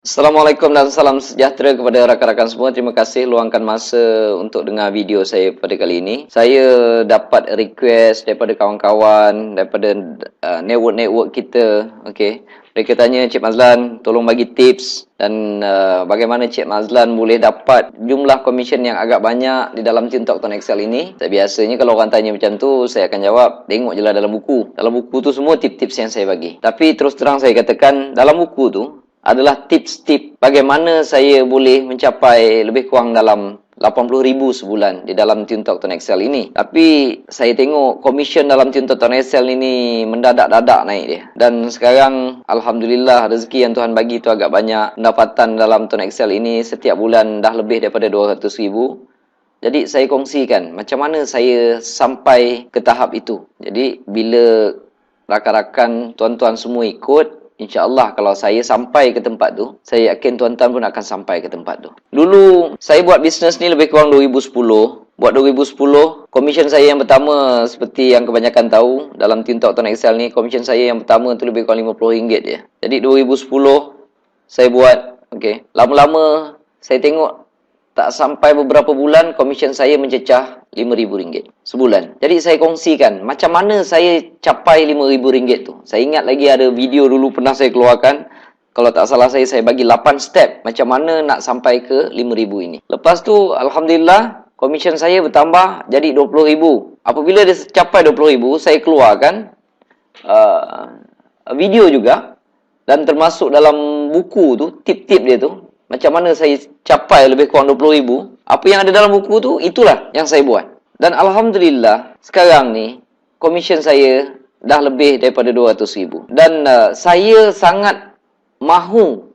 Assalamualaikum dan salam sejahtera kepada rakan-rakan semua. Terima kasih luangkan masa untuk dengar video saya pada kali ini. Saya dapat request daripada kawan-kawan, daripada network-network kita. Okey. Mereka tanya, Cik Mazlan, tolong bagi tips dan bagaimana Cik Mazlan boleh dapat jumlah komisen yang agak banyak di dalam TikTok Tuan Excel ini. Biasanya kalau orang tanya macam tu, saya akan jawab, tengok je lah dalam buku. Dalam buku tu semua tip-tips yang saya bagi. Tapi terus terang saya katakan, dalam buku tu adalah tips-tips bagaimana saya boleh mencapai lebih kurang dalam 80,000 sebulan di dalam TikTok Tuan Excel ini. Tapi saya tengok komisen dalam TikTok Tuan Excel ini mendadak-dadak naik dia. Dan sekarang Alhamdulillah rezeki yang Tuhan bagi tu agak banyak. Pendapatan dalam Tuan Excel ini setiap bulan dah lebih daripada 200,000. Jadi saya kongsikan macam mana saya sampai ke tahap itu. Jadi bila rakan-rakan tuan-tuan semua ikut, InsyaAllah kalau saya sampai ke tempat tu, saya yakin tuan-tuan pun akan sampai ke tempat tu. Dulu, saya buat bisnes ni lebih kurang 2010. Buat 2010, komisen saya yang pertama, seperti yang kebanyakan tahu, dalam TikTok Tuan Excel ni, komisen saya yang pertama tu lebih kurang RM50 je. Jadi 2010, saya buat, okey. Lama-lama, saya tengok, tak sampai beberapa bulan, komisen saya mencecah RM5,000 sebulan. Jadi saya kongsikan macam mana saya capai RM5,000 tu. Saya ingat lagi ada video dulu pernah saya keluarkan. Kalau tak salah saya bagi 8 step macam mana nak sampai ke RM5,000 ini. Lepas tu Alhamdulillah komisen saya bertambah jadi RM20,000. Apabila dia capai RM20,000, saya keluarkan video juga. Dan termasuk dalam buku tu, tip-tip dia tu. Macam mana saya capai lebih kurang RM20,000. Apa yang ada dalam buku tu, itulah yang saya buat. Dan Alhamdulillah, sekarang ni, komisen saya dah lebih daripada RM200,000. Dan saya sangat mahu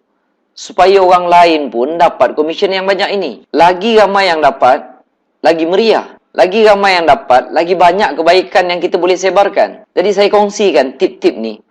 supaya orang lain pun dapat komisen yang banyak ini. Lagi ramai yang dapat, lagi meriah. Lagi ramai yang dapat, lagi banyak kebaikan yang kita boleh sebarkan. Jadi saya kongsikan tip-tip ni.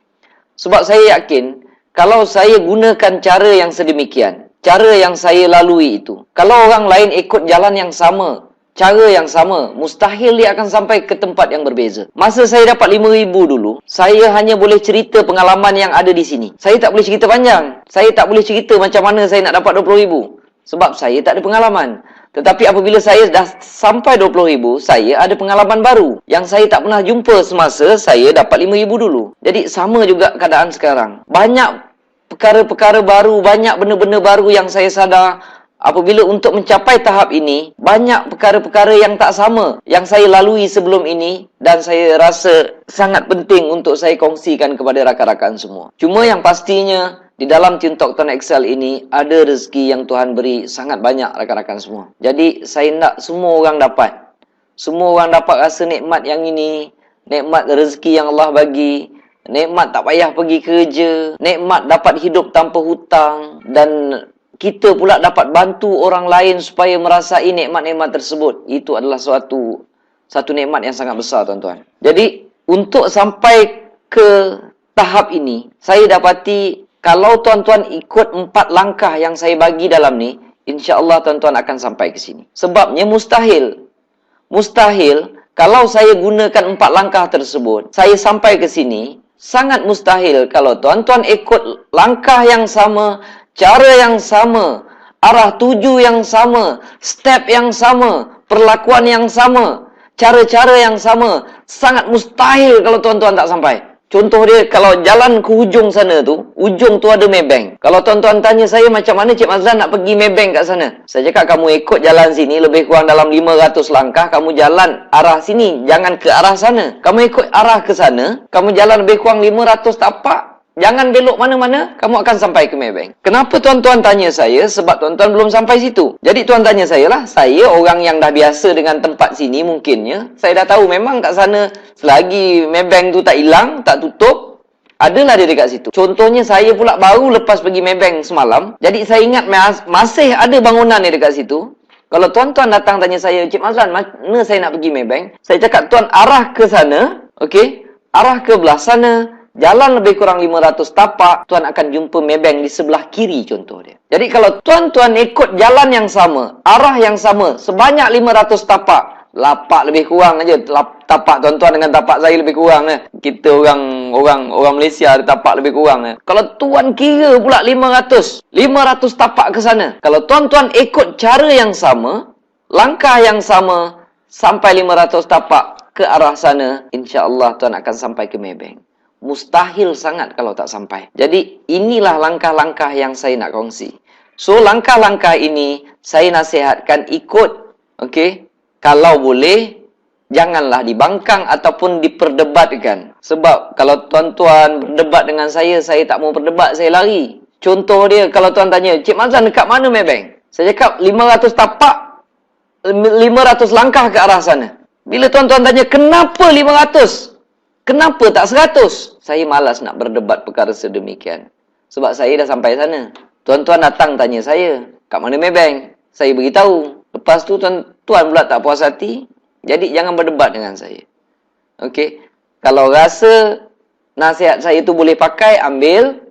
Sebab saya yakin, kalau saya gunakan cara yang sedemikian, cara yang saya lalui itu, kalau orang lain ikut jalan yang sama, cara yang sama, mustahil dia akan sampai ke tempat yang berbeza. Masa saya dapat RM5,000 dulu, saya hanya boleh cerita pengalaman yang ada di sini. Saya tak boleh cerita panjang. Saya tak boleh cerita macam mana saya nak dapat RM20,000. Sebab saya tak ada pengalaman. Tetapi apabila saya dah sampai RM20,000, saya ada pengalaman baru yang saya tak pernah jumpa semasa saya dapat RM5,000 dulu. Jadi sama juga keadaan sekarang. Banyak perkara-perkara baru, banyak benda-benda baru yang saya sadar. Apabila untuk mencapai tahap ini, banyak perkara-perkara yang tak sama yang saya lalui sebelum ini dan saya rasa sangat penting untuk saya kongsikan kepada rakan-rakan semua. Cuma yang pastinya, di dalam TikTok Tuan Excel ini ada rezeki yang Tuhan beri sangat banyak rakan-rakan semua. Jadi saya nak semua orang dapat. Semua orang dapat rasa nikmat yang ini, nikmat rezeki yang Allah bagi, nikmat tak payah pergi kerja, nikmat dapat hidup tanpa hutang, dan kita pula dapat bantu orang lain supaya merasai nikmat-nikmat tersebut. Itu adalah satu nikmat yang sangat besar, tuan-tuan. Jadi, untuk sampai ke tahap ini, saya dapati kalau tuan-tuan ikut 4 langkah yang saya bagi dalam ni, insya-Allah tuan-tuan akan sampai ke sini. Sebabnya mustahil. Mustahil kalau saya gunakan 4 langkah tersebut, saya sampai ke sini. Sangat mustahil kalau tuan-tuan ikut langkah yang sama, cara yang sama, arah tuju yang sama, step yang sama, perlakuan yang sama, cara-cara yang sama. Sangat mustahil kalau tuan-tuan tak sampai. Contoh dia, kalau jalan ke hujung sana tu, ujung tu ada Maybank. Kalau tuan-tuan tanya saya macam mana Cik Mazlan nak pergi Maybank kat sana, saya cakap kamu ikut jalan sini lebih kurang dalam 500 langkah, kamu jalan arah sini, jangan ke arah sana. Kamu ikut arah ke sana, kamu jalan lebih kurang 500 tapak, jangan belok mana-mana, kamu akan sampai ke Maybank. Kenapa tuan-tuan tanya saya? Sebab tuan-tuan belum sampai situ. Jadi tuan tanya saya lah, saya orang yang dah biasa dengan tempat sini mungkinnya, saya dah tahu memang kat sana, selagi Maybank tu tak hilang, tak tutup, adalah dia dekat situ. Contohnya saya pula baru lepas pergi Maybank semalam, jadi saya ingat masih ada bangunan dia dekat situ. Kalau tuan-tuan datang tanya saya, Cik Mazlan, mana saya nak pergi Maybank? Saya cakap, tuan arah ke sana, okey? Arah ke belah sana, jalan lebih kurang 500 tapak, tuan akan jumpa Maybank di sebelah kiri contoh dia. Jadi kalau tuan-tuan ikut jalan yang sama, arah yang sama, sebanyak 500 tapak, Lapak lebih kurang aja. Tapak tuan-tuan dengan tapak saya lebih kurang. Kita orang Malaysia ada tapak lebih kurang. Kalau tuan kira pula 500 tapak ke sana. Kalau tuan-tuan ikut cara yang sama, langkah yang sama, sampai 500 tapak ke arah sana, insya-Allah tuan akan sampai ke Maybank. Mustahil sangat kalau tak sampai. Jadi, inilah langkah-langkah yang saya nak kongsi. So, langkah-langkah ini, saya nasihatkan ikut. Okey? Kalau boleh, janganlah dibangkang ataupun diperdebatkan. Sebab, kalau tuan-tuan berdebat dengan saya tak mau berdebat, saya lari. Contoh dia, kalau tuan tanya, Cik Mazlan dekat mana Maybank? Saya cakap, 500 tapak, 500 langkah ke arah sana. Bila tuan-tuan tanya, kenapa 500? Kenapa tak 100? Saya malas nak berdebat perkara sedemikian. Sebab saya dah sampai sana. Tuan-tuan datang tanya saya, kat mana Maybank? Saya beritahu. Lepas tu tuan-tuan pula tak puas hati. Jadi jangan berdebat dengan saya. Okey? Kalau rasa nasihat saya tu boleh pakai, ambil.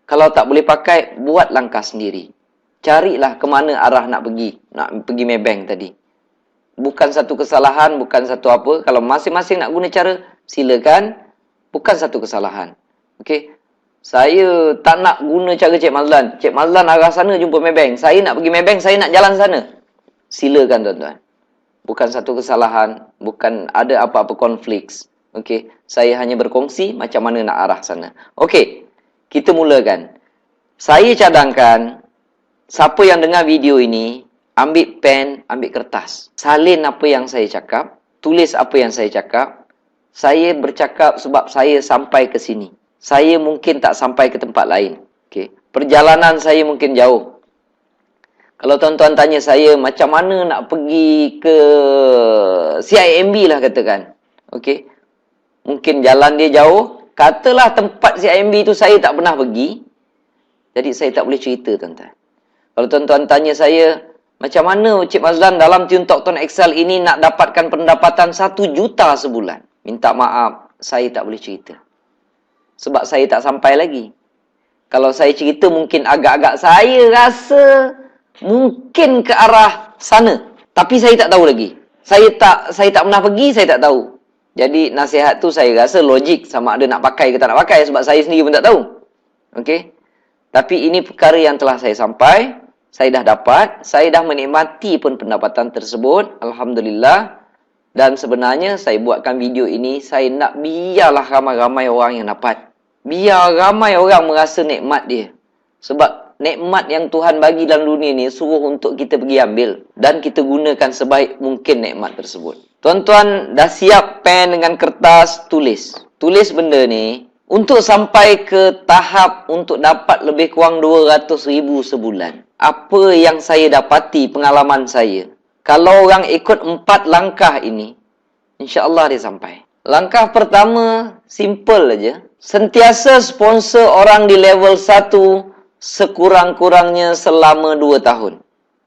Kalau tak boleh pakai, buat langkah sendiri. Carilah ke mana arah nak pergi Maybank tadi. Bukan satu kesalahan, bukan satu apa. Kalau masing-masing nak guna cara, silakan. Bukan satu kesalahan. Okey. Saya tak nak guna cara Cik Mazlan. Cik Mazlan arah sana jumpa Maybank. Saya nak pergi Maybank, saya nak jalan sana. Silakan tuan-tuan. Bukan satu kesalahan, bukan ada apa-apa konflik. Okey. Saya hanya berkongsi macam mana nak arah sana. Okey. Kita mulakan. Saya cadangkan siapa yang dengar video ini, ambil pen, ambil kertas. Salin apa yang saya cakap. Tulis apa yang saya cakap. Saya bercakap sebab saya sampai ke sini. Saya mungkin tak sampai ke tempat lain. Okay. Perjalanan saya mungkin jauh. Kalau tuan-tuan tanya saya, macam mana nak pergi ke CIMB lah katakan. Okay. Mungkin jalan dia jauh. Katalah tempat CIMB tu saya tak pernah pergi. Jadi saya tak boleh cerita tuan-tuan. Kalau tuan-tuan tanya saya, macam mana Cik Mazlan dalam Tune Talk Tuan Excel ini nak dapatkan pendapatan 1 juta sebulan? Minta maaf, saya tak boleh cerita. Sebab saya tak sampai lagi. Kalau saya cerita mungkin agak-agak saya rasa mungkin ke arah sana. Tapi saya tak tahu lagi. Saya tak pernah pergi, saya tak tahu. Jadi nasihat tu saya rasa logik sama ada nak pakai ke tak nak pakai sebab saya sendiri pun tak tahu. Okey. Tapi ini perkara yang telah saya sampai. Saya dah dapat, saya dah menikmati pun pendapatan tersebut. Alhamdulillah. Dan sebenarnya saya buatkan video ini, saya nak biarlah ramai-ramai orang yang dapat. Biar ramai orang merasa nikmat dia. Sebab nikmat yang Tuhan bagi dalam dunia ni, suruh untuk kita pergi ambil. Dan kita gunakan sebaik mungkin nikmat tersebut. Tuan-tuan dah siap pen dengan kertas, tulis. Tulis benda ni. Untuk sampai ke tahap untuk dapat lebih kurang 200,000 sebulan. Apa yang saya dapati pengalaman saya. Kalau orang ikut 4 langkah ini, insya-Allah dia sampai. Langkah pertama, simple aja. Sentiasa sponsor orang di level 1 sekurang-kurangnya selama 2 tahun.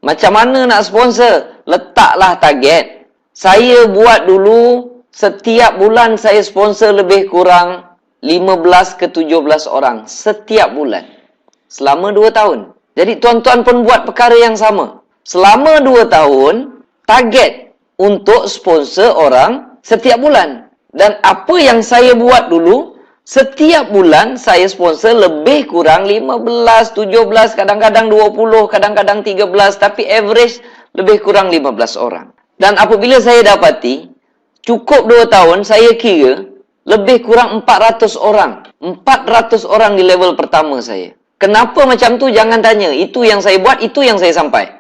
Macam mana nak sponsor? Letaklah target. Saya buat dulu, setiap bulan saya sponsor lebih kurang 15 ke 17 orang setiap bulan. Selama 2 tahun. Jadi tuan-tuan pun buat perkara yang sama. Selama 2 tahun, target untuk sponsor orang setiap bulan. Dan apa yang saya buat dulu, setiap bulan saya sponsor lebih kurang 15, 17, kadang-kadang 20, kadang-kadang 13. Tapi average lebih kurang 15 orang. Dan apabila saya dapati, cukup 2 tahun, saya kira lebih kurang 400 orang. 400 orang di level pertama saya. Kenapa macam tu? Jangan tanya. Itu yang saya buat, itu yang saya sampai.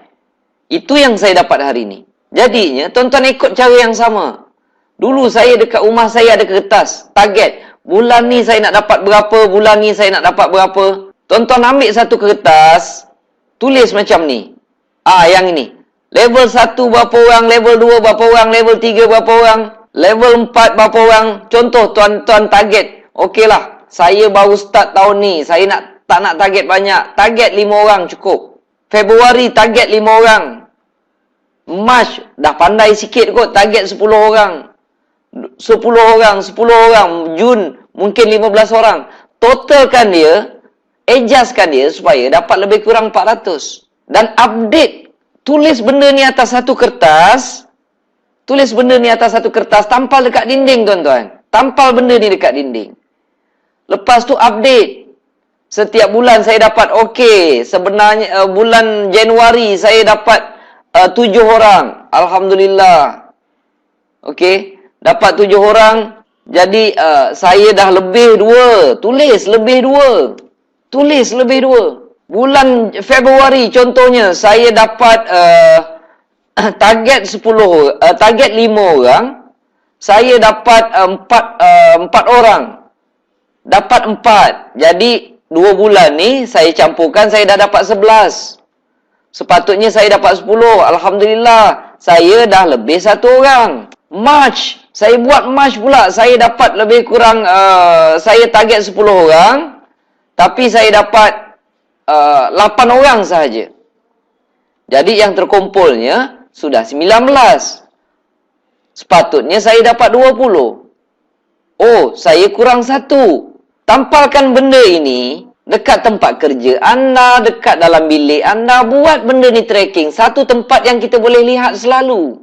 Itu yang saya dapat hari ini. Jadinya, tuan-tuan ikut cara yang sama. Dulu saya dekat rumah saya ada kertas. Target. Bulan ni saya nak dapat berapa, bulan ni saya nak dapat berapa. Tuan-tuan ambil satu kertas. Tulis macam ni. Yang ini. Level 1 berapa orang, level 2 berapa orang, level 3 berapa orang, level 4 berapa orang. Contoh tuan-tuan target. Okeylah. Saya baru start tahun ni. Saya tak nak target banyak. Target 5 orang cukup. Februari target 5 orang. March dah pandai sikit kot. Target 10 orang. 10 orang. 10 orang. Jun mungkin 15 orang. Totalkan dia. Adjustkan dia supaya dapat lebih kurang 400. Dan update. Tulis benda ni atas satu kertas. Tulis benda ni atas satu kertas, tampal dekat dinding, tuan-tuan. Tampal benda ni dekat dinding. Lepas tu update. Setiap bulan saya dapat okey. Sebenarnya bulan Januari saya dapat 7 orang. Alhamdulillah. Okey. Dapat 7 orang. Jadi saya dah lebih 2. Tulis lebih 2. Tulis lebih 2. Bulan Februari contohnya saya dapat target 5 orang. Saya dapat 4 orang. Dapat 4. Jadi 2 bulan ni saya campurkan, saya dah dapat 11. Sepatutnya saya dapat 10. Alhamdulillah, saya dah lebih 1 orang. March, saya buat March pula. Saya dapat lebih kurang, saya target 10 orang. Tapi saya dapat 8 orang sahaja. Jadi yang terkumpulnya sudah 19. Sepatutnya saya dapat 20. Oh, saya kurang 1. Tampalkan benda ini dekat tempat kerja anda, dekat dalam bilik anda. Buat benda ni tracking. Satu tempat yang kita boleh lihat selalu.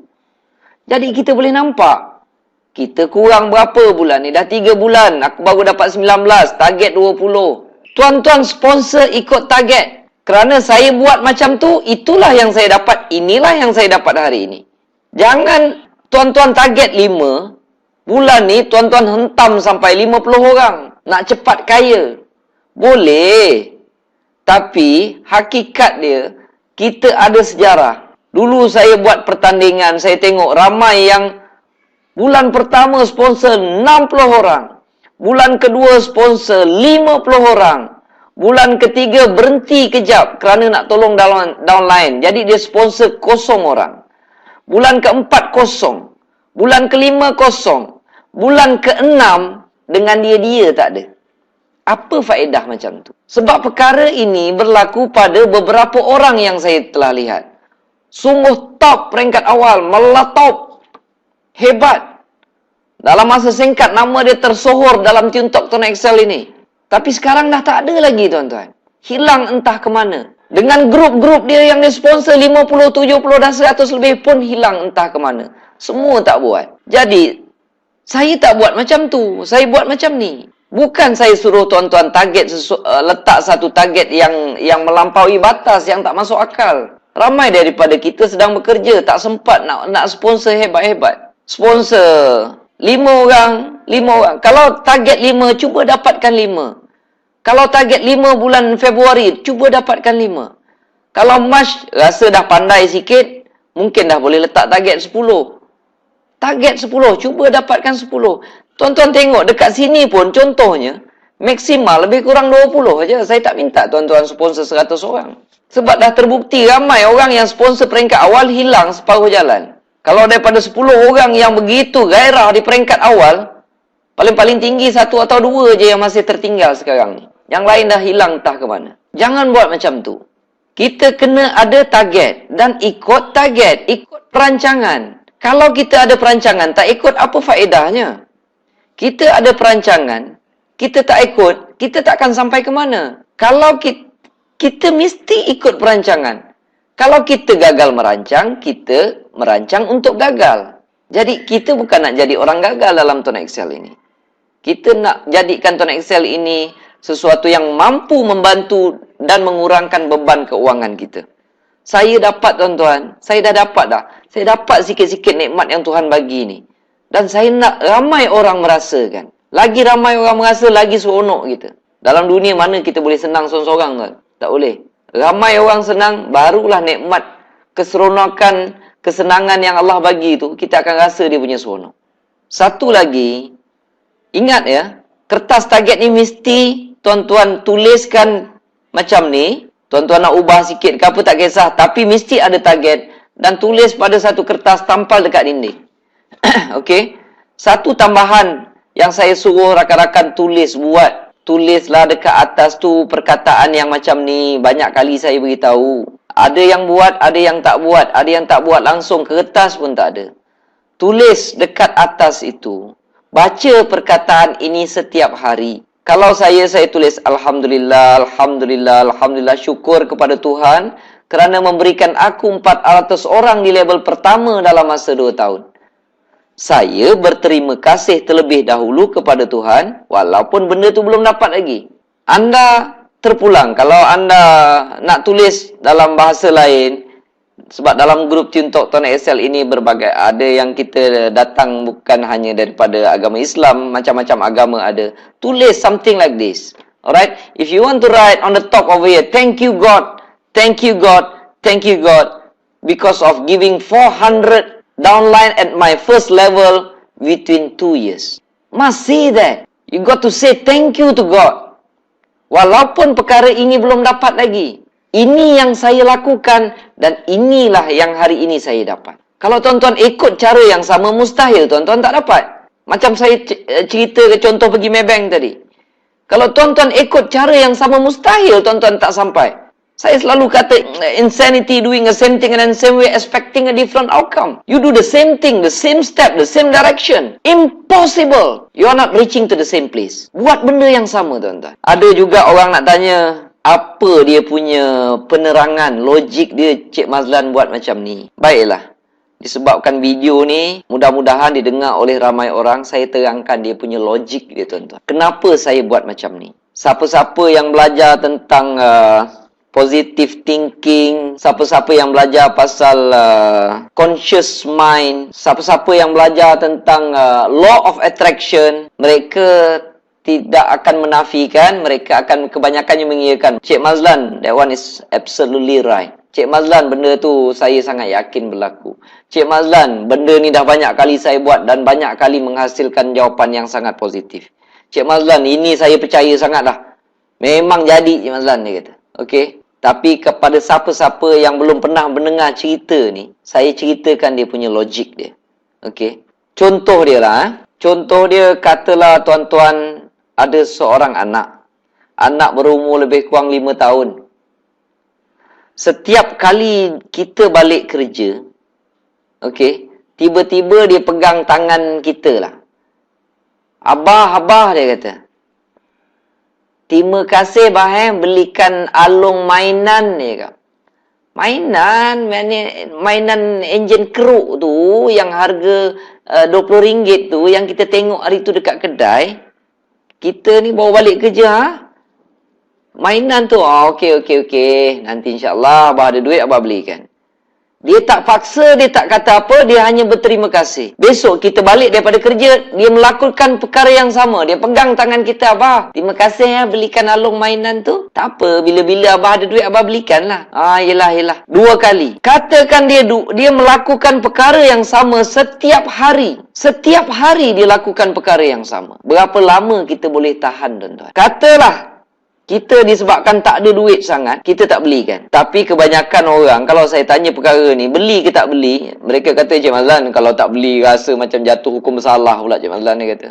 Jadi kita boleh nampak. Kita kurang berapa bulan ni? Dah 3 bulan. Aku baru dapat 19. Target 20. Tuan-tuan sponsor ikut target. Kerana saya buat macam tu, itulah yang saya dapat. Inilah yang saya dapat hari ini. Jangan tuan-tuan target 5. Bulan ni tuan-tuan hentam sampai 50 orang. Nak cepat kaya. Boleh. Tapi hakikat dia, kita ada sejarah. Dulu saya buat pertandingan, saya tengok ramai yang bulan pertama sponsor 60 orang. Bulan kedua sponsor 50 orang. Bulan ketiga berhenti kejap kerana nak tolong downline. Jadi dia sponsor 0 orang. Bulan keempat 0. Bulan kelima 0. Bulan keenam dengan dia tak ada. Apa faedah macam tu? Sebab perkara ini berlaku pada beberapa orang yang saya telah lihat. Sungguh top peringkat awal, meletop. Hebat. Dalam masa singkat nama dia tersohor dalam TuneTalk Tuan Excel ini. Tapi sekarang dah tak ada lagi tuan-tuan. Hilang entah ke mana. Dengan grup-grup dia yang dia sponsor 50, 70 dan 100 lebih pun hilang entah ke mana. Semua tak buat. Jadi saya tak buat macam tu. Saya buat macam ni. Bukan saya suruh tuan-tuan target letak satu target yang melampaui batas, yang tak masuk akal. Ramai daripada kita sedang bekerja, tak sempat nak sponsor hebat-hebat. Sponsor 5 orang. Kalau target 5, cuba dapatkan 5. Kalau target 5 bulan Februari, cuba dapatkan 5. Kalau Mac rasa dah pandai sikit, mungkin dah boleh letak target 10. Target 10, cuba dapatkan 10. Tuan-tuan tengok dekat sini pun contohnya, maksimal lebih kurang 20 saja. Saya tak minta tuan-tuan sponsor 100 orang. Sebab dah terbukti ramai orang yang sponsor peringkat awal hilang separuh jalan. Kalau daripada 10 orang yang begitu gairah di peringkat awal, paling-paling tinggi 1 atau 2 je yang masih tertinggal sekarang ni. Yang lain dah hilang entah ke mana. Jangan buat macam tu. Kita kena ada target dan ikut target, ikut perancangan. Kalau kita ada perancangan, tak ikut, apa faedahnya? Kita ada perancangan, kita tak ikut, kita tak akan sampai ke mana. Kalau kita mesti ikut perancangan. Kalau kita gagal merancang, kita merancang untuk gagal. Jadi, kita bukan nak jadi orang gagal dalam Tuan Excel ini. Kita nak jadikan Tuan Excel ini sesuatu yang mampu membantu dan mengurangkan beban keuangan kita. Saya dapat tuan-tuan, saya dah dapat dah. Saya dapat sikit-sikit nikmat yang Tuhan bagi ni. Dan saya nak ramai orang merasakan. Lagi ramai orang merasa, lagi seronok kita. Dalam dunia mana kita boleh senang seorang-seorang tuan? Tak boleh. Ramai orang senang, barulah nikmat keseronokan, kesenangan yang Allah bagi tu, kita akan rasa dia punya seronok. Satu lagi, ingat ya, kertas target ni mesti tuan-tuan tuliskan macam ni. Tuan-tuan nak ubah sikit ke apa tak kisah. Tapi mesti ada target. Dan tulis pada satu kertas, tampal dekat dinding. Okey. Satu tambahan yang saya suruh rakan-rakan buat. Tulislah dekat atas tu perkataan yang macam ni. Banyak kali saya beritahu. Ada yang buat, ada yang tak buat. Ada yang tak buat langsung, kertas pun tak ada. Tulis dekat atas itu. Baca perkataan ini setiap hari. Kalau saya tulis Alhamdulillah, Alhamdulillah, Alhamdulillah, syukur kepada Tuhan kerana memberikan aku 400 orang di level pertama dalam masa 2 tahun. Saya berterima kasih terlebih dahulu kepada Tuhan, walaupun benda tu belum dapat lagi. Anda terpulang, kalau anda nak tulis dalam bahasa lain, sebab dalam grup Cintok Tuan Excel ini berbagai, ada yang kita datang bukan hanya daripada agama Islam, macam-macam agama ada. Tulis something like this. Alright? If you want to write on the top over here, thank you God, thank you God, thank you God, because of giving 400 downline at my first level within 2 years. Must say that. You got to say thank you to God. Walaupun perkara ini belum dapat lagi. Ini yang saya lakukan dan inilah yang hari ini saya dapat. Kalau tuan-tuan ikut cara yang sama, mustahil tuan-tuan tak dapat. Macam saya cerita ke contoh pergi Maybank tadi. Kalau tuan-tuan ikut cara yang sama, mustahil tuan-tuan tak sampai. Saya selalu kata, insanity doing the same thing and then same way expecting a different outcome. You do the same thing, the same step, the same direction. Impossible. You are not reaching to the same place. Buat benda yang sama, tuan-tuan. Ada juga orang nak tanya, apa dia punya penerangan, logik dia Cik Mazlan buat macam ni. Baiklah. Disebabkan video ni, mudah-mudahan didengar oleh ramai orang, saya terangkan dia punya logik dia, tuan-tuan. Kenapa saya buat macam ni? Siapa-siapa yang belajar tentang positive thinking, siapa-siapa yang belajar pasal conscious mind, siapa-siapa yang belajar tentang law of attraction, mereka tidak akan menafikan, mereka akan kebanyakannya mengiyakan. Cik Mazlan, that one is absolutely right. Cik Mazlan, benda tu saya sangat yakin berlaku. Cik Mazlan, benda ni dah banyak kali saya buat dan banyak kali menghasilkan jawapan yang sangat positif. Cik Mazlan, ini saya percaya sangatlah. Memang jadi, Cik Mazlan, dia kata. Okey. Tapi kepada siapa-siapa yang belum pernah mendengar cerita ni, saya ceritakan dia punya logik dia. Okey. Contoh dia lah. Contoh dia, katalah tuan-tuan ada seorang anak. Anak berumur lebih kurang 5 tahun. Setiap kali kita balik kerja, okey, tiba-tiba dia pegang tangan kita lah. Abah, dia kata. Terima kasih bah belikan Along mainan ni kak. Mainan enjin keruk tu yang harga RM20 tu yang kita tengok hari tu dekat kedai. Kita ni bawa balik kerja ha. Mainan tu okey. Nanti insya-Allah abah ada duit abah belikan. Dia tak paksa, dia tak kata apa, dia hanya berterima kasih. Besok kita balik daripada kerja, dia melakukan perkara yang sama. Dia pegang tangan kita, abah, terima kasih ya belikan Along mainan tu. Tak apa, bila-bila abah ada duit, abah belikan lah. Yelah. 2 kali. Katakan dia melakukan perkara yang sama setiap hari. Setiap hari dia lakukan perkara yang sama. Berapa lama kita boleh tahan, tuan-tuan? Katalah, kita disebabkan tak ada duit sangat, kita tak belikan. Tapi kebanyakan orang, kalau saya tanya perkara ni, beli ke tak beli? Mereka kata, Cik Mazlan, kalau tak beli rasa macam jatuh hukum bersalah pula, Cik Mazlan dia kata.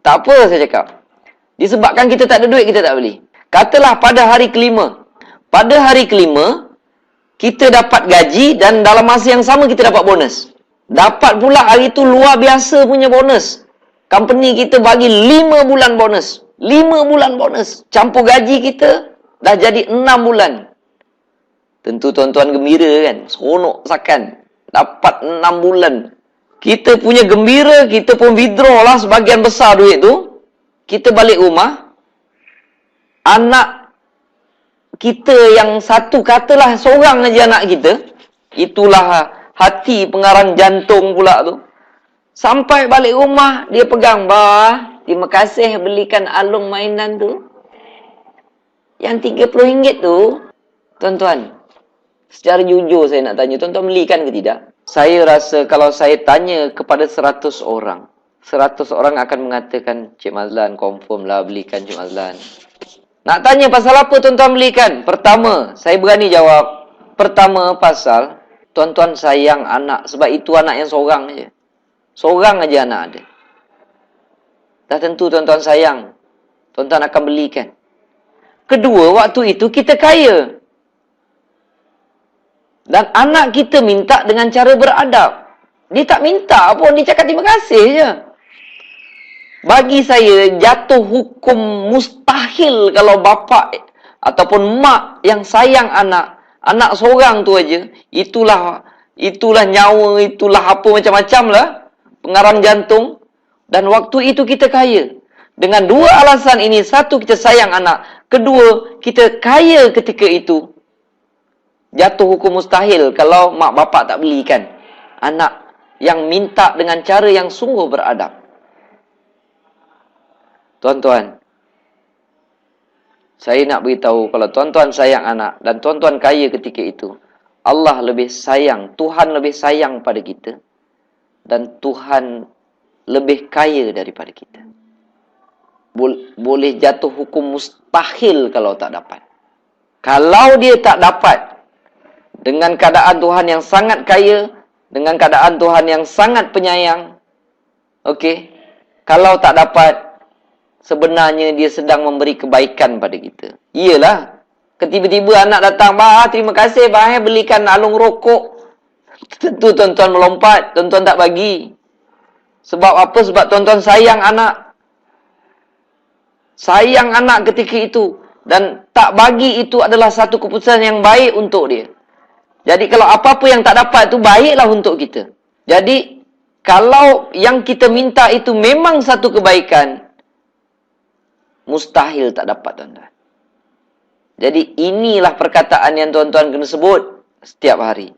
Tak apa, saya cakap. Disebabkan kita tak ada duit, kita tak beli. Katalah pada hari kelima. Pada hari kelima, kita dapat gaji dan dalam masa yang sama kita dapat bonus. Dapat pula hari tu luar biasa punya bonus. Company kita bagi 5 bulan bonus. 5 bulan bonus. Campur gaji kita, dah jadi 6 bulan. Tentu tuan-tuan gembira kan? Seronok sakan. Dapat 6 bulan. Kita punya gembira, kita pun withdraw lah sebagian besar duit tu. Kita balik rumah. Anak kita yang satu, katalah seorang aja anak kita. Itulah hati pengarang jantung pula tu. Sampai balik rumah, dia pegang, bah, terima kasih belikan Along mainan tu. Yang RM30 tu, tuan-tuan, secara jujur saya nak tanya, tuan-tuan belikan ke tidak? Saya rasa kalau saya tanya kepada 100 orang, 100 orang akan mengatakan, Cik Mazlan, confirm lah belikan Cik Mazlan. Nak tanya pasal apa tuan-tuan belikan? Pertama, saya berani jawab. Pertama, pasal tuan-tuan sayang anak. Sebab itu anak yang seorang je. Seorang aja anak ada. Dah tentu tuan-tuan sayang. Tuan-tuan akan belikan. Kedua, waktu itu kita kaya. Dan anak kita minta dengan cara beradab. Dia tak minta pun, dia cakap terima kasih je. Bagi saya, jatuh hukum mustahil kalau bapa ataupun mak yang sayang anak seorang tu aja, itulah nyawa, itulah apa macam-macam lah. pengarang jantung, dan waktu itu kita kaya. Dengan dua alasan ini, satu, kita sayang anak. Kedua, kita kaya ketika itu. Jatuh hukum mustahil kalau mak bapak tak belikan anak yang minta dengan cara yang sungguh beradab. Tuan-tuan, saya nak beritahu, kalau tuan-tuan sayang anak dan tuan-tuan kaya ketika itu, Allah lebih sayang, Tuhan lebih sayang pada kita, dan Tuhan lebih kaya daripada kita. Boleh jatuh hukum mustahil kalau tak dapat. Kalau dia tak dapat, dengan keadaan Tuhan yang sangat kaya, dengan keadaan Tuhan yang sangat penyayang, okey, kalau tak dapat, sebenarnya dia sedang memberi kebaikan pada kita. Iyalah, tiba-tiba anak datang, "Bah, terima kasih bah, belikan alung rokok." Tentu tuan-tuan melompat, tuan-tuan tak bagi. Sebab apa? Sebab tuan-tuan sayang anak. Sayang anak ketika itu. Dan tak bagi itu adalah satu keputusan yang baik untuk dia. Jadi kalau apa-apa yang tak dapat itu, baiklah untuk kita. Jadi, kalau yang kita minta itu memang satu kebaikan, mustahil tak dapat, tuan-tuan. Jadi inilah perkataan yang tuan-tuan kena sebut setiap hari.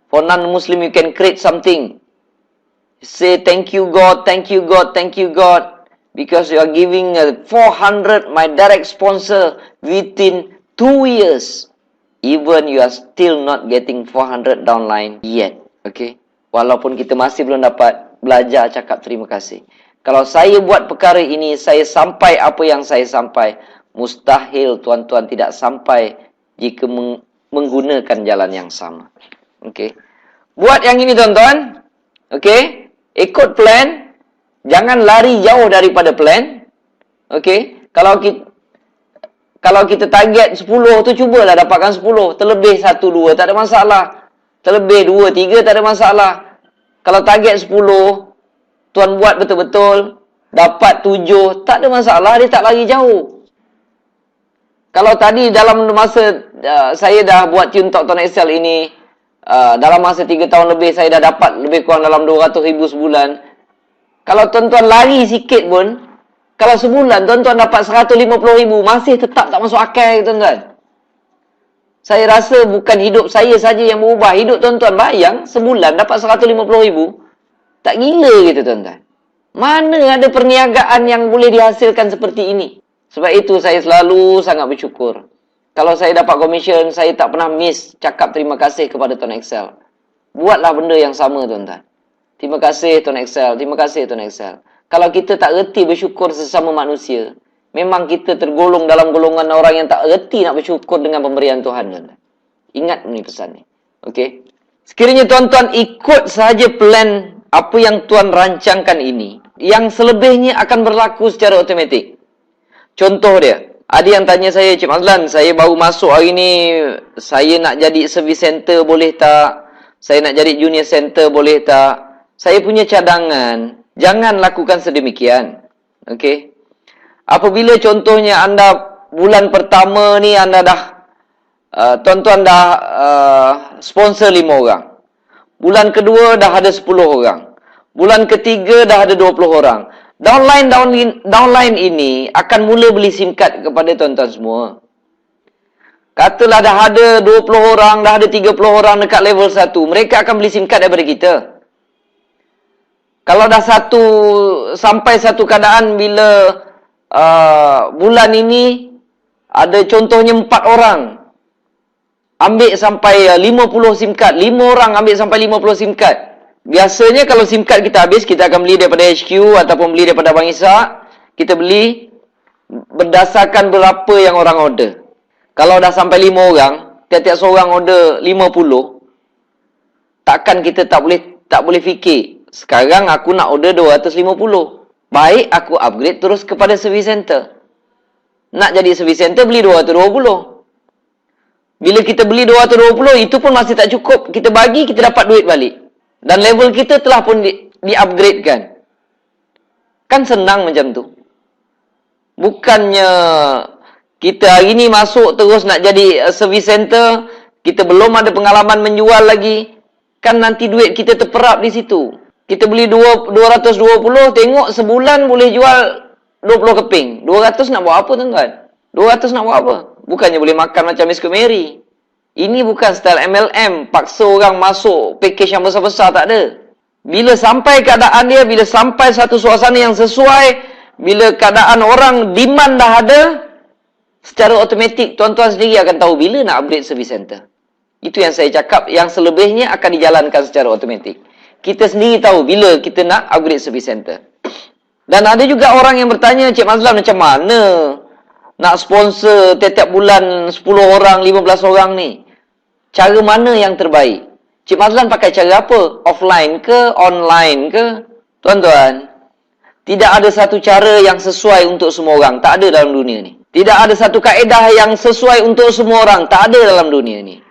For non-Muslim, you can create something. Say, "Thank you God, thank you God, thank you God. Because you are giving 400, my direct sponsor, within 2 years. Even you are still not getting 400 downline yet." Okay? Walaupun kita masih belum dapat, belajar cakap terima kasih. Kalau saya buat perkara ini, saya sampai apa yang saya sampai. Mustahil tuan-tuan tidak sampai jika menggunakan jalan yang sama. Okey. Buat yang ini tuan-tuan. Okey. Ikut plan. Jangan lari jauh daripada plan. Okey. Kalau kita target 10 tu, cubalah dapatkan 10. Terlebih 1, 2 tak ada masalah. Terlebih 2, 3 tak ada masalah. Kalau target 10, tuan buat betul-betul, dapat 7, tak ada masalah, dia tak lari jauh. Kalau tadi dalam masa saya dah buat tune Talk Tuan Excel ini, dalam masa 3 tahun lebih, saya dah dapat lebih kurang dalam 200,000 sebulan. Kalau tuan-tuan lari sikit pun, kalau sebulan tuan-tuan dapat 150,000, masih tetap tak masuk akal, tuan-tuan. Saya rasa bukan hidup saya saja yang berubah. Hidup tuan-tuan, bayang, sebulan dapat 150,000. Tak gila gitu, tuan-tuan. Mana ada perniagaan yang boleh dihasilkan seperti ini? Sebab itu saya selalu sangat bersyukur. Kalau saya dapat komisen, saya tak pernah miss cakap terima kasih kepada Tuan Excel. Buatlah benda yang sama, tuan-tuan. Terima kasih Tuan Excel, terima kasih Tuan Excel. Kalau kita tak reti bersyukur sesama manusia, memang kita tergolong dalam golongan orang yang tak reti nak bersyukur dengan pemberian Tuhan, tuan-tuan. Ingat ni pesan ni. Okey. Sekiranya tuan-tuan ikut sahaja plan apa yang Tuan rancangkan ini, yang selebihnya akan berlaku secara automatik. Contoh dia, ada yang tanya saya, "Cik Mazlan, saya baru masuk hari ni, saya nak jadi service center boleh tak? Saya nak jadi junior center boleh tak?" Saya punya cadangan, jangan lakukan sedemikian. Okey. Apabila contohnya anda bulan pertama ni anda dah tuan-tuan dah sponsor 5 orang. Bulan kedua dah ada 10 orang. Bulan ketiga dah ada 20 orang. Downline ini akan mula beli SIM card kepada tuan-tuan semua. Katalah dah ada 20 orang, dah ada 30 orang dekat level 1. Mereka akan beli SIM card daripada kita. Kalau dah sampai satu keadaan bila bulan ini ada contohnya 4 orang ambil sampai 50 SIM card. 5 orang ambil sampai 50 SIM card. Biasanya kalau SIM card kita habis, kita akan beli daripada HQ ataupun beli daripada Bang Ishak. Kita beli berdasarkan berapa yang orang order. Kalau dah sampai 5 orang, tiap-tiap seorang order 50, takkan kita tak boleh fikir, sekarang aku nak order 250. Baik, aku upgrade terus kepada service center. Nak jadi service center, beli 220. Bila kita beli 220, itu pun masih tak cukup. Kita bagi, kita dapat duit balik. Dan level kita telah pun di-upgradekan. Kan senang macam tu. Bukannya kita hari ni masuk terus nak jadi service center, kita belum ada pengalaman menjual lagi, kan nanti duit kita terperap di situ. Kita beli 220, tengok sebulan boleh jual 20 keping. 200 nak buat apa tuan-tuan? 200 nak buat apa? Bukannya boleh makan macam Miss Mary. Ini bukan style MLM, paksa orang masuk package yang besar-besar, tak ada. Bila sampai keadaan dia, bila sampai satu suasana yang sesuai, bila keadaan orang demand dah ada, secara automatik tuan-tuan sendiri akan tahu bila nak upgrade service center. Itu yang saya cakap, yang selebihnya akan dijalankan secara automatik. Kita sendiri tahu bila kita nak upgrade service center. Dan ada juga orang yang bertanya, Cik Mazlan, macam mana nak sponsor tiap-tiap bulan 10 orang, 15 orang ni? Cara mana yang terbaik? Cik Mazlan pakai cara apa? Offline ke? Online ke? Tuan-tuan, tidak ada satu cara yang sesuai untuk semua orang. Tak ada dalam dunia ni. Tidak ada satu kaedah yang sesuai untuk semua orang. Tak ada dalam dunia ni.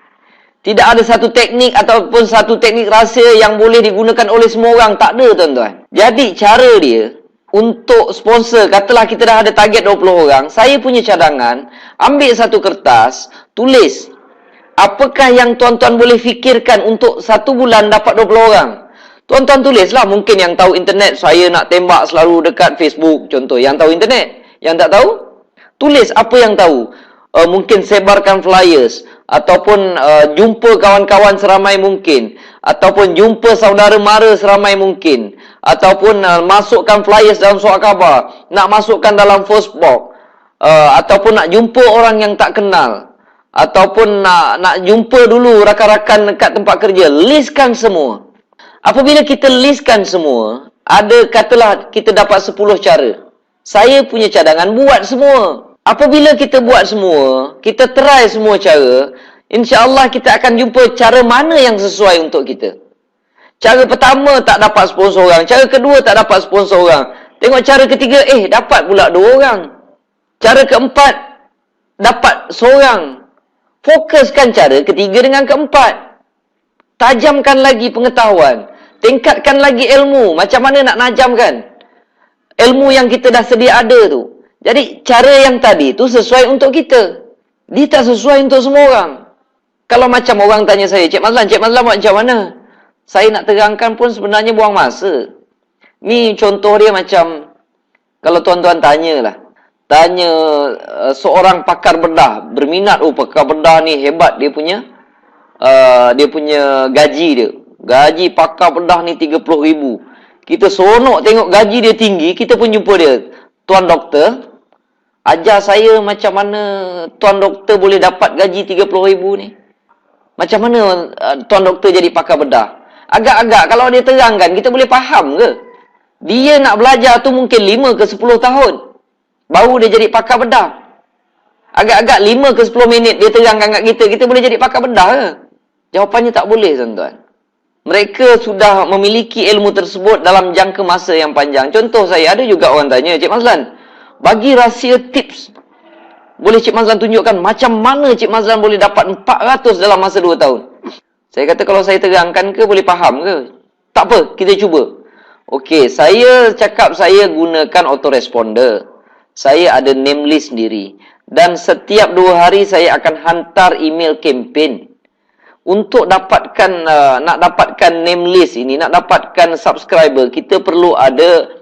Tidak ada satu teknik ataupun satu teknik rahsia yang boleh digunakan oleh semua orang. Tak ada, tuan-tuan. Jadi, cara dia untuk sponsor, katalah kita dah ada target 20 orang, saya punya cadangan, ambil satu kertas, tulis, apakah yang tuan-tuan boleh fikirkan untuk satu bulan dapat 20 orang? Tuan-tuan tulislah. Mungkin yang tahu internet, saya nak tembak selalu dekat Facebook, contoh. Yang tahu internet. Yang tak tahu, tulis apa yang tahu. Mungkin sebarkan flyers, ataupun jumpa kawan-kawan seramai mungkin, ataupun jumpa saudara mara seramai mungkin, ataupun masukkan flyers dalam surat khabar, nak masukkan dalam postbox, ataupun nak jumpa orang yang tak kenal, ataupun nak jumpa dulu rakan-rakan dekat tempat kerja. Listkan semua. Apabila kita listkan semua, ada katalah kita dapat 10 cara. Saya punya cadangan buat semua. Apabila kita buat semua, kita try semua cara, insya-Allah kita akan jumpa cara mana yang sesuai untuk kita. Cara pertama tak dapat sponsor orang, cara kedua tak dapat sponsor orang. Tengok cara ketiga, dapat pula 2 orang. Cara keempat dapat seorang. Fokuskan cara ketiga dengan keempat. Tajamkan lagi pengetahuan, tingkatkan lagi ilmu. Macam mana nak najamkan ilmu yang kita dah sedia ada tu? Jadi, cara yang tadi tu sesuai untuk kita. Dia tak sesuai untuk semua orang. Kalau macam orang tanya saya, Cik Mazlan buat macam mana? Saya nak terangkan pun sebenarnya buang masa. Ni contoh dia macam, kalau tuan-tuan tanyalah. Tanya seorang pakar bedah, berminat, pakar bedah ni hebat, dia punya gaji dia. Gaji pakar bedah ni 30,000. Kita seronok tengok gaji dia tinggi, kita pun jumpa dia. Tuan doktor, ajar saya macam mana tuan doktor boleh dapat gaji 30,000 ni. Macam mana tuan doktor jadi pakar bedah? Agak-agak kalau dia terangkan, kita boleh faham ke? Dia nak belajar tu mungkin 5 ke 10 tahun. Baru dia jadi pakar bedah. Agak-agak 5 ke 10 minit dia terangkan kat kita boleh jadi pakar bedah ke? Jawapannya tak boleh, tuan-tuan. Mereka sudah memiliki ilmu tersebut dalam jangka masa yang panjang. Contoh saya, ada juga orang tanya, Cik Mazlan, bagi rahsia tips. Boleh Cik Mazlan tunjukkan macam mana Cik Mazlan boleh dapat 400 dalam masa 2 tahun? Saya kata kalau saya terangkan ke, boleh faham ke? Tak apa, kita cuba. Okey, saya cakap saya gunakan autoresponder. Saya ada name list sendiri. Dan setiap 2 hari saya akan hantar email campaign. Untuk dapatkan nak dapatkan name list ini, nak dapatkan subscriber, kita perlu ada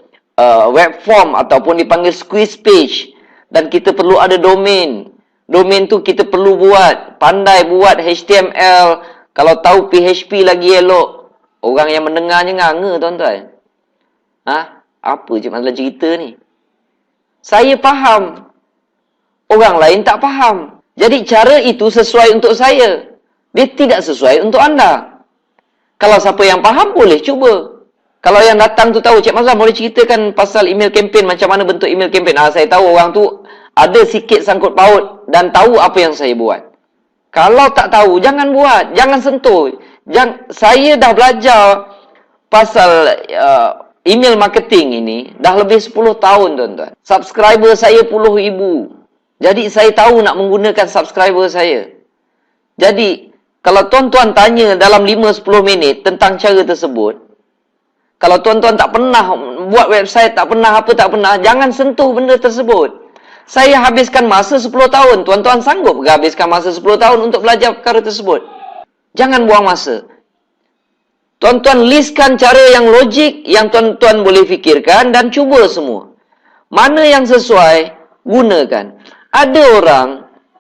web form ataupun dipanggil squeeze page, dan kita perlu ada domain. Domain tu kita perlu buat, pandai buat HTML, kalau tahu PHP lagi elok. Orang yang mendengarnya nganga, tuan-tuan. Apa Cik Mazlan cerita ni? Saya faham, orang lain tak faham. Jadi cara itu sesuai untuk saya. Dia tidak sesuai untuk anda. Kalau siapa yang faham, boleh cuba. Kalau yang datang tu tahu, Cik Mazlan boleh ceritakan pasal email campaign, macam mana bentuk email campaign. Saya tahu orang tu ada sikit sangkut paut dan tahu apa yang saya buat. Kalau tak tahu, jangan buat. Jangan sentuh. Saya dah belajar pasal email marketing ini dah lebih 10 tahun, tuan-tuan. Subscriber saya puluh ribu. Jadi saya tahu nak menggunakan subscriber saya. Jadi kalau tuan-tuan tanya dalam 5-10 minit tentang cara tersebut, kalau tuan-tuan tak pernah buat website, tak pernah apa, tak pernah, jangan sentuh benda tersebut. Saya habiskan masa 10 tahun. Tuan-tuan sanggup ke habiskan masa 10 tahun untuk belajar perkara tersebut? Jangan buang masa. Tuan-tuan listkan cara yang logik yang tuan-tuan boleh fikirkan dan cuba semua. Mana yang sesuai, gunakan. Ada orang,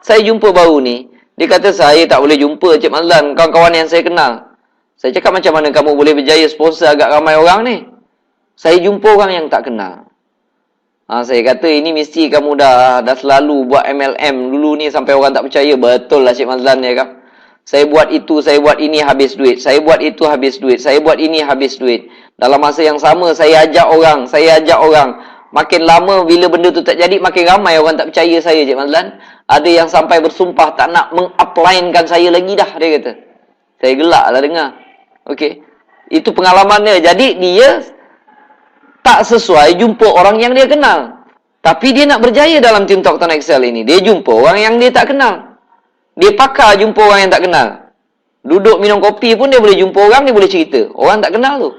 saya jumpa baru ni, dia kata saya tak boleh jumpa Cik Mazlan, kawan-kawan yang saya kenal. Saya cakap macam mana kamu boleh berjaya sponsor agak ramai orang ni? Saya jumpa orang yang tak kenal. Saya kata ini mesti kamu dah selalu buat MLM dulu ni sampai orang tak percaya. Betul lah Cik Mazlan ya kan? Saya buat itu, saya buat ini habis duit. Saya buat itu habis duit. Saya buat ini habis duit. Dalam masa yang sama saya ajak orang. Makin lama bila benda tu tak jadi, makin ramai orang tak percaya saya Cik Mazlan. Ada yang sampai bersumpah tak nak mengapplykan saya lagi dah, dia kata. Saya gelak lah dengar. Okey. Itu pengalamannya. Jadi dia tak sesuai jumpa orang yang dia kenal. Tapi dia nak berjaya dalam Team Talk Town Excel ini. Dia jumpa orang yang dia tak kenal. Dia pakar jumpa orang yang tak kenal. Duduk minum kopi pun dia boleh jumpa orang, dia boleh cerita. Orang tak kenal tu.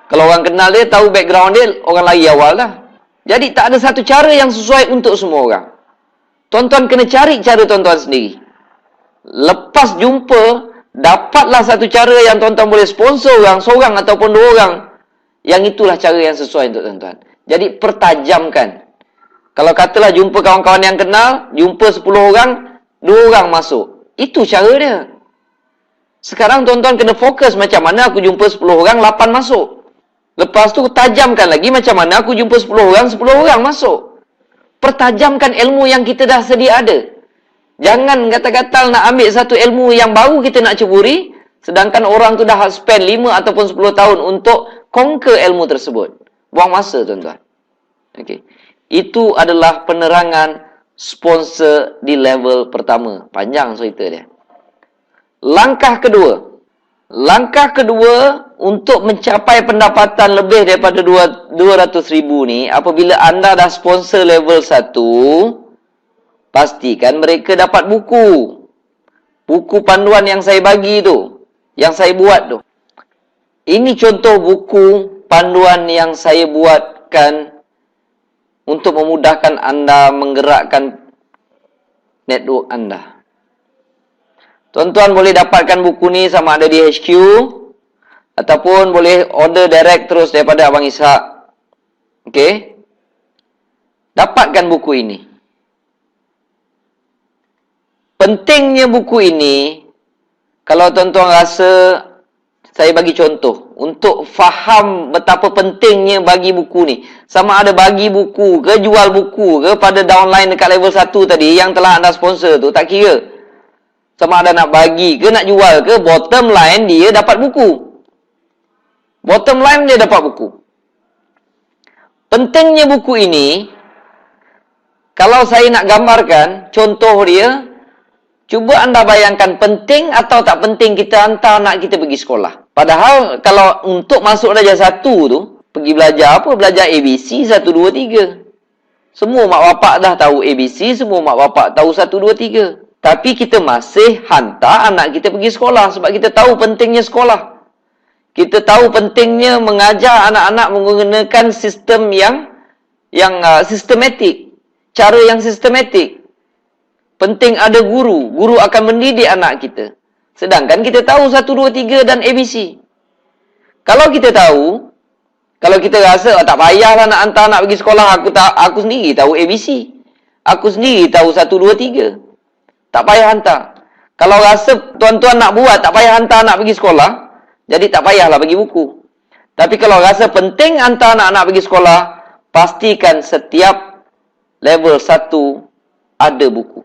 Kalau orang kenal dia, tahu background dia, orang lari awal dah. Jadi tak ada satu cara yang sesuai untuk semua orang. Tuan-tuan kena cari cara tuan-tuan sendiri. Lepas jumpa, dapatlah satu cara yang tuan-tuan boleh sponsor orang, seorang ataupun dua orang. Yang itulah cara yang sesuai untuk tuan-tuan. Jadi pertajamkan. Kalau katalah jumpa kawan-kawan yang kenal, jumpa 10 orang, 2 orang masuk. Itu cara dia. Sekarang tuan-tuan kena fokus macam mana aku jumpa 10 orang, 8 masuk. Lepas tu tajamkan lagi macam mana aku jumpa 10 orang, 10 orang masuk. Pertajamkan ilmu yang kita dah sedia ada. Jangan kata-kata nak ambil satu ilmu yang baru kita nak ceburi, sedangkan orang tu dah spend 5 ataupun 10 tahun untuk conquer ilmu tersebut. Buang masa tuan-tuan. Okay. Itu adalah penerangan sponsor di level pertama. Panjang cerita dia. Langkah kedua untuk mencapai pendapatan lebih daripada 200,000 ni, apabila anda dah sponsor level 1, pastikan mereka dapat buku. Buku panduan yang saya bagi tu, yang saya buat tu. Ini contoh buku panduan yang saya buatkan untuk memudahkan anda menggerakkan network anda. Tuan-tuan boleh dapatkan buku ni sama ada di HQ ataupun boleh order direct terus daripada Abang Ishak. Okey? Dapatkan buku ini. Pentingnya buku ini, kalau tuan-tuan rasa, saya bagi contoh untuk faham betapa pentingnya bagi buku ni. Sama ada bagi buku ke, jual buku ke pada downline dekat level 1 tadi yang telah anda sponsor tu, tak kira. Sama ada nak bagi ke, nak jual ke, bottom line dia dapat buku. Bottom line dia dapat buku. Pentingnya buku ini, kalau saya nak gambarkan contoh dia, cuba anda bayangkan penting atau tak penting kita hantar anak kita pergi sekolah. Padahal kalau untuk masuk darjah 1 tu, pergi belajar apa? Belajar ABC 1, 2, 3. Semua mak bapak dah tahu ABC, semua mak bapak tahu 1, 2, 3. Tapi kita masih hantar anak kita pergi sekolah sebab kita tahu pentingnya sekolah. Kita tahu pentingnya mengajar anak-anak menggunakan sistem yang sistematik. Cara yang sistematik. Penting ada guru. Guru akan mendidik anak kita. Sedangkan kita tahu 1, 2, 3 dan ABC. Kalau kita tahu, kalau kita rasa tak payahlah nak hantar anak pergi sekolah, aku sendiri tahu ABC. Aku sendiri tahu 1, 2, 3. Tak payah hantar. Kalau rasa tuan-tuan nak buat, tak payah hantar anak pergi sekolah, jadi tak payahlah bagi buku. Tapi kalau rasa penting hantar anak-anak pergi sekolah, pastikan setiap level 1 ada buku.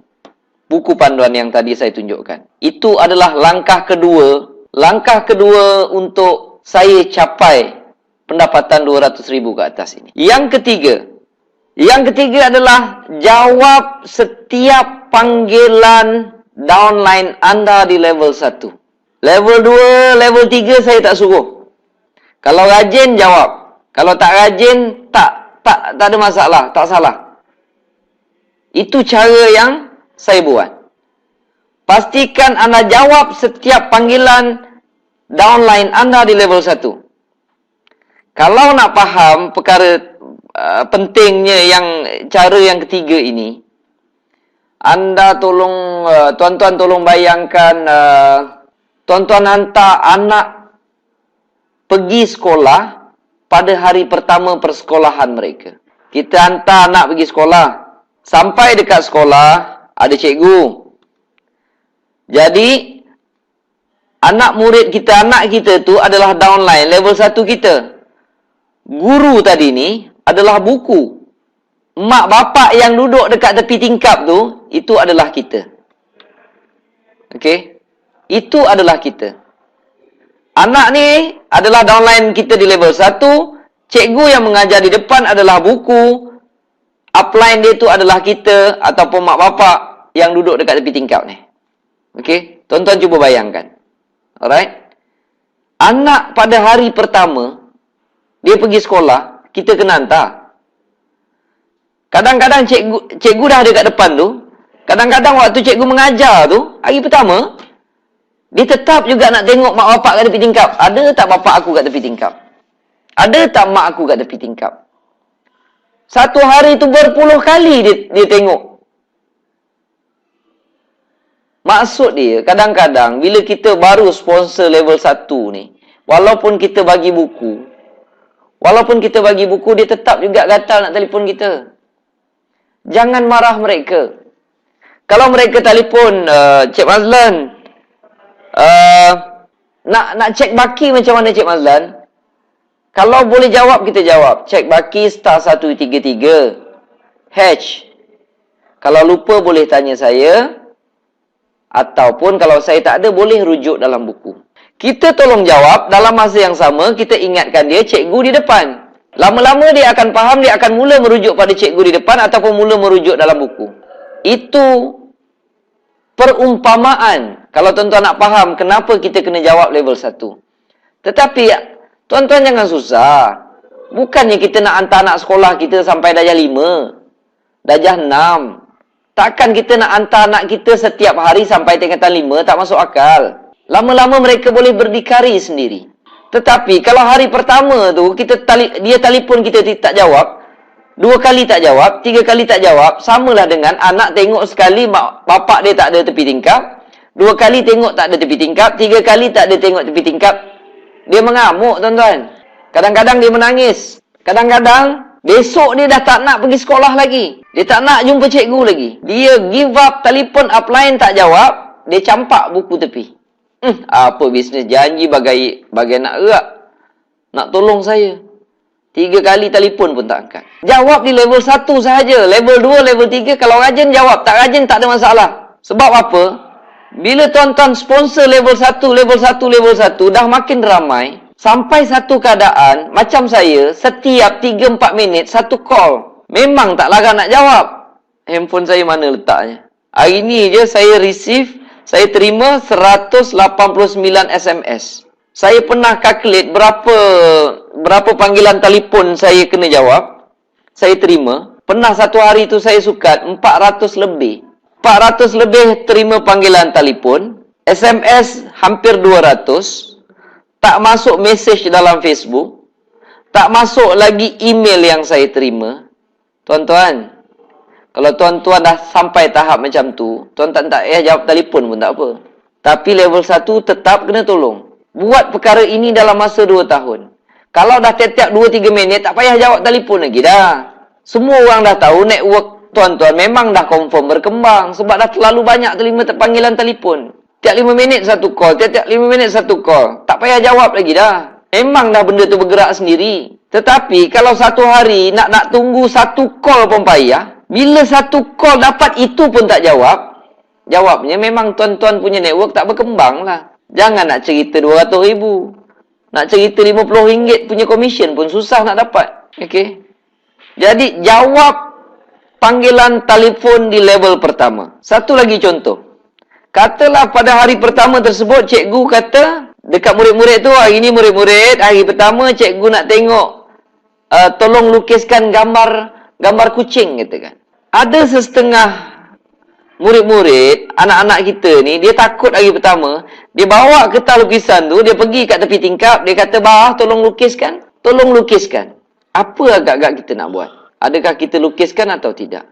Buku panduan yang tadi saya tunjukkan. Itu adalah langkah kedua. Langkah kedua untuk saya capai pendapatan 200,000 ke atas ini. Yang ketiga adalah jawab setiap panggilan downline anda di level 1. Level 2, level 3 saya tak suruh. Kalau rajin, jawab. Kalau tak rajin, tak ada masalah, tak salah. Itu cara yang saya buat. Pastikan anda jawab setiap panggilan downline anda di level 1. Kalau nak faham perkara pentingnya cara yang ketiga ini, anda tuan-tuan tolong bayangkan, tuan-tuan hantar anak pergi sekolah pada hari pertama persekolahan mereka. Kita hantar anak pergi sekolah. Sampai dekat sekolah, ada cikgu. Jadi, anak kita tu adalah downline, level 1 kita. Guru tadi ni adalah buku. Mak bapak yang duduk dekat tepi tingkap tu, itu adalah kita. Okey? Itu adalah kita. Anak ni adalah downline kita di level 1. Cikgu yang mengajar di depan adalah buku. Upline dia tu adalah kita ataupun mak bapak yang duduk dekat tepi tingkap ni. Okey? Tuan-tuan cuba bayangkan. Alright? Anak pada hari pertama, dia pergi sekolah, kita kena hantar. Kadang-kadang cikgu dah ada kat depan tu. Kadang-kadang waktu cikgu mengajar tu, hari pertama, dia tetap juga nak tengok mak bapak kat tepi tingkap. Ada tak bapak aku kat tepi tingkap? Ada tak mak aku kat tepi tingkap? Satu hari tu berpuluh kali dia tengok. Maksud dia, kadang-kadang bila kita baru sponsor level 1 ni, walaupun kita bagi buku, dia tetap juga gatal nak telefon kita. Jangan marah mereka. Kalau mereka telefon, Cik Mazlan, nak cek baki macam mana Cik Mazlan? Kalau boleh jawab, kita jawab. Cek baki star 133 hash. Kalau lupa boleh tanya saya. Ataupun kalau saya tak ada, boleh rujuk dalam buku. Kita tolong jawab, dalam masa yang sama, kita ingatkan dia cikgu di depan. Lama-lama dia akan faham, dia akan mula merujuk pada cikgu di depan ataupun mula merujuk dalam buku. Itu perumpamaan. Kalau tuan-tuan nak faham kenapa kita kena jawab level 1. Tetapi, tuan-tuan jangan susah. Bukannya kita nak hantar anak sekolah kita sampai darjah 5, darjah 6. Takkan kita nak hantar anak kita setiap hari sampai tingkatan 5, tak masuk akal. Lama-lama mereka boleh berdikari sendiri. Tetapi kalau hari pertama tu dia telefon kita tak jawab, 2 kali tak jawab, 3 kali tak jawab, samalah dengan anak tengok sekali bapak dia tak ada tepi tingkap, 2 kali tengok tak ada tepi tingkap, 3 kali tak ada tengok tepi tingkap. Dia mengamuk, tuan-tuan. Kadang-kadang dia menangis. Kadang-kadang besok dia dah tak nak pergi sekolah lagi. Dia tak nak jumpa cikgu lagi. Dia give up, telefon upline tak jawab, dia campak buku tepi. Apa bisnes janji bagai nak erak. Nak tolong saya. 3 kali telefon pun tak angkat. Jawab di level 1 sahaja. Level 2, level 3, kalau rajin jawab. Tak rajin tak ada masalah. Sebab apa? Bila tuan-tuan sponsor level 1, level 1, level 1, dah makin ramai. Sampai satu keadaan, macam saya, setiap 3-4 minit, satu call. Memang tak larang nak jawab. Handphone saya mana letaknya? Hari ni je saya terima 189 SMS. Saya pernah calculate berapa panggilan telefon saya kena jawab. Saya terima. Pernah satu hari tu saya sukat 400 lebih. 400 lebih terima panggilan telefon. SMS hampir 200. Tak masuk mesej dalam Facebook. Tak masuk lagi email yang saya terima. Tuan-tuan, kalau tuan-tuan dah sampai tahap macam tu, tuan-tuan tak payah jawab telefon pun tak apa. Tapi level 1 tetap kena tolong. Buat perkara ini dalam masa 2 tahun. Kalau dah tiap-tiap 2-3 minit, tak payah jawab telefon lagi dah. Semua orang dah tahu network tuan-tuan memang dah confirm berkembang. Sebab dah terlalu banyak terima panggilan telefon. Tiap 5 minit satu call, tiap-tiap 5 minit satu call. Tak payah jawab lagi dah. Memang dah benda tu bergerak sendiri. Tetapi kalau satu hari nak tunggu satu call pun payah. Bila satu call dapat itu pun tak jawab. Jawabnya memang tuan-tuan punya network tak berkembang lah. Jangan nak cerita 200,000. Nak cerita RM50 punya komisen pun susah nak dapat. Okey. Jadi jawab panggilan telefon di level pertama. Satu lagi contoh. Katalah pada hari pertama tersebut cikgu kata dekat murid-murid tu, hari ni murid-murid, hari pertama cikgu nak tengok tolong lukiskan gambar kucing katakan. Ada setengah murid-murid, anak-anak kita ni, dia takut hari pertama, dia bawa kertas lukisan tu, dia pergi kat tepi tingkap, dia kata, "Bah, tolong lukiskan." Tolong lukiskan. Apa agak-agak kita nak buat? Adakah kita lukiskan atau tidak?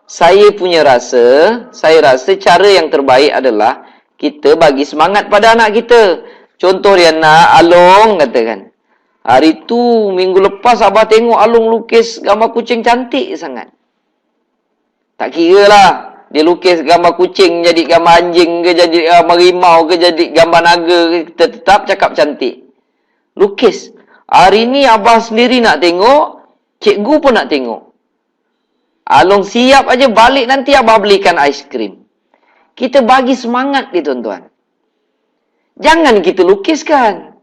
Saya rasa cara yang terbaik adalah kita bagi semangat pada anak kita. Contoh dia nak Along katakan. Hari tu, minggu lepas Abah tengok Along lukis gambar kucing cantik sangat. Tak kira lah. Dia lukis gambar kucing jadi gambar anjing ke, jadi gambar rimau ke, jadi gambar naga ke, kita tetap cakap cantik. Lukis. Hari ni Abah sendiri nak tengok, cikgu pun nak tengok. Along siap aja balik nanti Abah belikan aiskrim. Kita bagi semangat dia tuan-tuan. Jangan kita lukiskan.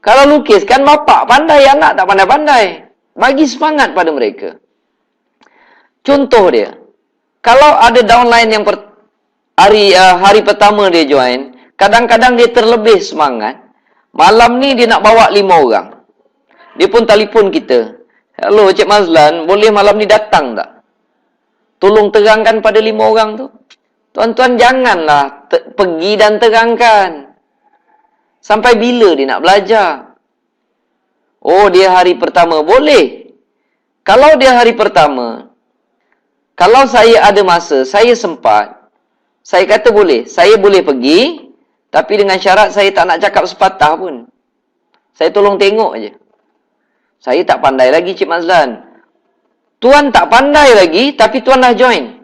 Kalau lukiskan bapak pandai, anak tak pandai-pandai. Bagi semangat pada mereka. Contoh dia. Kalau ada downline yang hari pertama dia join, kadang-kadang dia terlebih semangat. Malam ni dia nak bawa 5 orang. Dia pun telefon kita. Hello Cik Mazlan, boleh malam ni datang tak? Tolong terangkan pada 5 orang tu. Tuan-tuan janganlah pergi dan terangkan. Sampai bila dia nak belajar? Oh, dia hari pertama. Boleh. Kalau dia hari pertama, kalau saya ada masa, saya sempat, saya kata boleh. Saya boleh pergi, tapi dengan syarat saya tak nak cakap sepatah pun. Saya tolong tengok aja. Saya tak pandai lagi, Cik Mazlan. Tuan tak pandai lagi, tapi tuan dah join.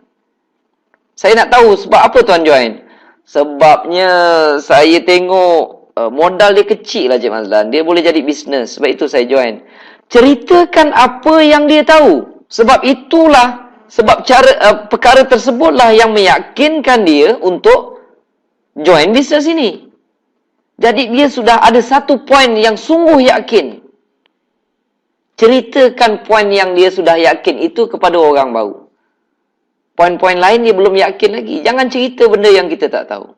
Saya nak tahu sebab apa tuan join. Sebabnya saya tengok modal dia kecil lah Cik Mazlan. Dia boleh jadi bisnes. Sebab itu saya join. Ceritakan apa yang dia tahu. Sebab itulah, sebab perkara tersebutlah yang meyakinkan dia untuk join bisnes ini. Jadi dia sudah ada satu poin yang sungguh yakin. Ceritakan poin yang dia sudah yakin itu kepada orang baru. Poin-poin lain dia belum yakin lagi. Jangan cerita benda yang kita tak tahu.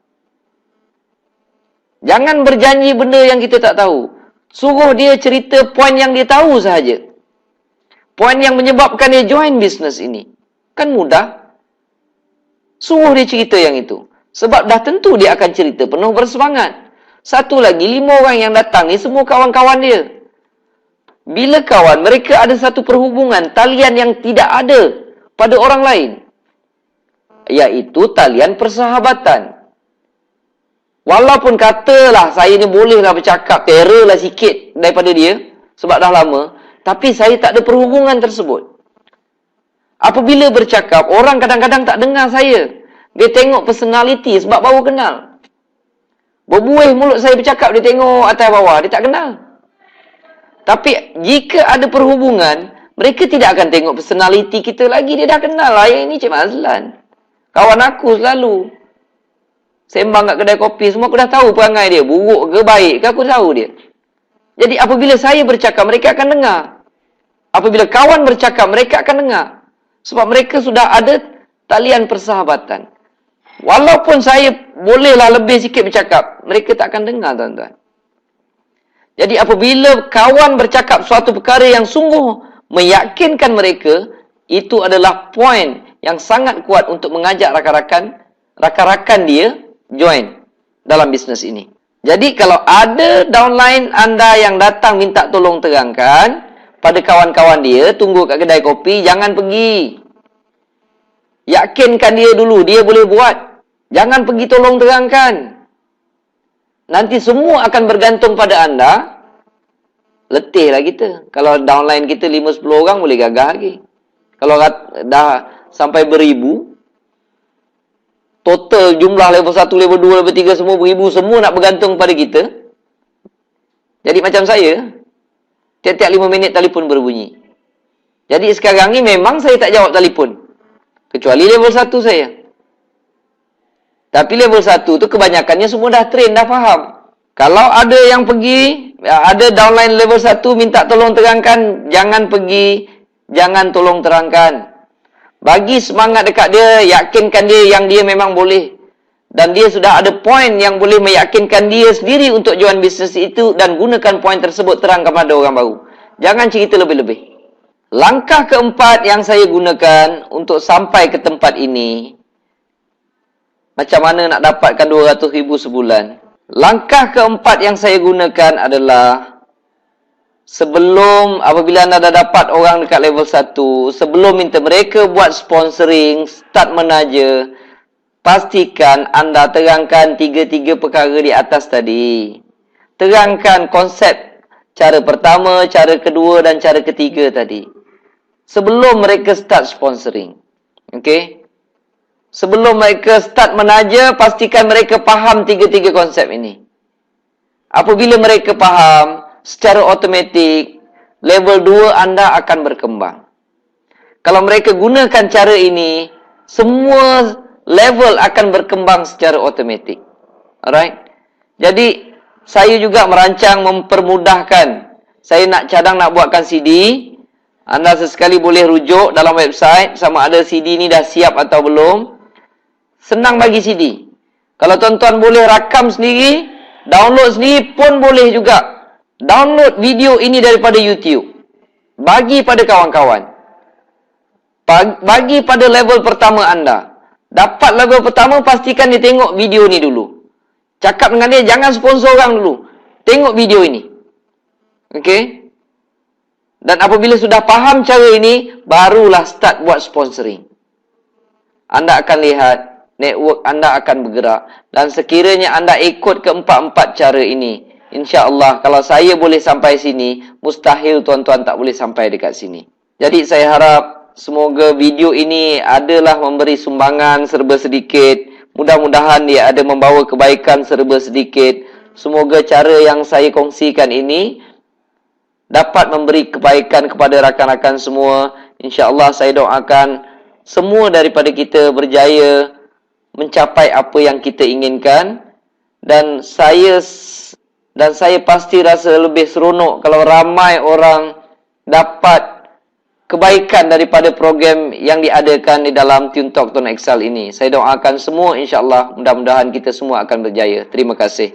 Jangan berjanji benda yang kita tak tahu. Suruh dia cerita poin yang dia tahu sahaja. Poin yang menyebabkan dia join bisnes ini. Kan mudah. Suruh dia cerita yang itu. Sebab dah tentu dia akan cerita penuh bersemangat. Satu lagi, 5 orang yang datang ni semua kawan-kawan dia. Bila kawan, mereka ada satu perhubungan, talian yang tidak ada pada orang lain. Iaitu talian persahabatan. Walaupun katalah saya ni bolehlah bercakap, terrorlah sikit daripada dia, sebab dah lama, tapi saya tak ada perhubungan tersebut. Apabila bercakap, orang kadang-kadang tak dengar saya. Dia tengok personality sebab baru kenal. Berbuih mulut saya bercakap, dia tengok atas bawah, dia tak kenal. Tapi jika ada perhubungan, mereka tidak akan tengok personality kita lagi. Dia dah kenal lah, yang ini Cik Mazlan. Kawan aku selalu sembang kat kedai kopi, semua aku dah tahu perangai dia. Buruk ke baik ke, aku tahu dia. Jadi apabila saya bercakap, mereka akan dengar. Apabila kawan bercakap, mereka akan dengar. Sebab mereka sudah ada talian persahabatan. Walaupun saya bolehlah lebih sikit bercakap, mereka tak akan dengar, tuan-tuan. Jadi apabila kawan bercakap suatu perkara yang sungguh meyakinkan mereka, itu adalah poin yang sangat kuat untuk mengajak rakan-rakan dia join dalam bisnes ini. Jadi kalau ada downline anda yang datang minta tolong terangkan pada kawan-kawan dia, tunggu kat kedai kopi, jangan pergi. Yakinkan dia dulu, dia boleh buat. Jangan pergi tolong terangkan. Nanti semua akan bergantung pada anda. Letihlah kita. Kalau downline kita 5-10 orang boleh gagah lagi. Kalau dah sampai beribu, total jumlah level 1, level 2, level 3 semua beribu, semua nak bergantung pada kita. Jadi macam saya, tiap-tiap 5 minit telefon berbunyi. Jadi sekarang ni memang saya tak jawab telefon. Kecuali level 1 saya. Tapi level 1 tu kebanyakannya semua dah train, dah faham. Kalau ada yang pergi, ada downline level 1 minta tolong terangkan, jangan pergi, jangan tolong terangkan. Bagi semangat dekat dia, yakinkan dia yang dia memang boleh. Dan dia sudah ada poin yang boleh meyakinkan dia sendiri untuk join bisnes itu dan gunakan poin tersebut terang kepada orang baru. Jangan cerita lebih-lebih. Langkah keempat yang saya gunakan untuk sampai ke tempat ini, macam mana nak dapatkan 200,000 sebulan. Langkah keempat yang saya gunakan adalah sebelum, apabila anda dah dapat orang dekat level 1, sebelum minta mereka buat sponsoring, start menaja, pastikan anda terangkan tiga-tiga perkara di atas tadi. Terangkan konsep cara pertama, cara kedua dan cara ketiga tadi. Sebelum mereka start sponsoring. Okey? Sebelum mereka start menaja, pastikan mereka faham tiga-tiga konsep ini. Apabila mereka faham, secara automatik, level 2 anda akan berkembang. Kalau mereka gunakan cara ini, semua level akan berkembang secara automatik. Alright? Jadi, saya juga merancang mempermudahkan. Saya nak cadang nak buatkan CD. Anda sesekali boleh rujuk dalam website sama ada CD ni dah siap atau belum. Senang bagi CD. Kalau tuan-tuan boleh rakam sendiri, download sendiri pun boleh juga. Download video ini daripada YouTube. Bagi pada kawan-kawan. Bagi pada level pertama anda. Dapat level pertama, pastikan dia tengok video ni dulu. Cakap dengan dia, jangan sponsor orang dulu. Tengok video ini. Okey? Dan apabila sudah faham cara ini, barulah start buat sponsoring. Anda akan lihat, network anda akan bergerak. Dan sekiranya anda ikut keempat-empat cara ini, insya-Allah kalau saya boleh sampai sini, mustahil tuan-tuan tak boleh sampai dekat sini. Jadi saya harap semoga video ini adalah memberi sumbangan serba sedikit. Mudah-mudahan dia ada membawa kebaikan serba sedikit. Semoga cara yang saya kongsikan ini dapat memberi kebaikan kepada rakan-rakan semua. InsyaAllah saya doakan semua daripada kita berjaya mencapai apa yang kita inginkan. Dan saya pasti rasa lebih seronok kalau ramai orang dapat kebaikan daripada program yang diadakan di dalam TuneTalk Tuan Excel ini. Saya doakan semua insya-Allah mudah-mudahan kita semua akan berjaya. Terima kasih.